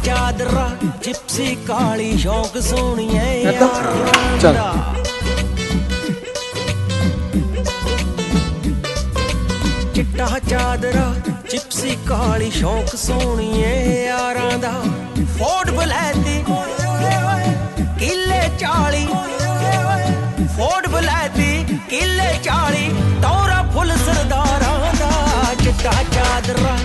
ਚਾਦਰਾ ਜਿਪਸੀ ਕਾਲੀ ਸ਼ੌਕ ਸੋਹਣੀਏ ਯਾਰਾਂ ਦਾ ਚਿੱਟਾ ਚਾਦਰਾ ਜਿਪਸੀ ਕਾਲੀ ਸ਼ੌਕ ਸੋਹਣੀਏ ਯਾਰਾਂ ਦਾ ਫੋਰਡ ਬਲੈਤੀ ਕਿੱਲੇ 40 ਫੋਰਡ ਬਲੈਤੀ ਕਿੱਲੇ 40 ਟੌਰਾ ਫੁੱਲ ਸਰਦਾਰਾਂ ਦਾ ਚਿੱਟਾ ਚਾਦਰਾ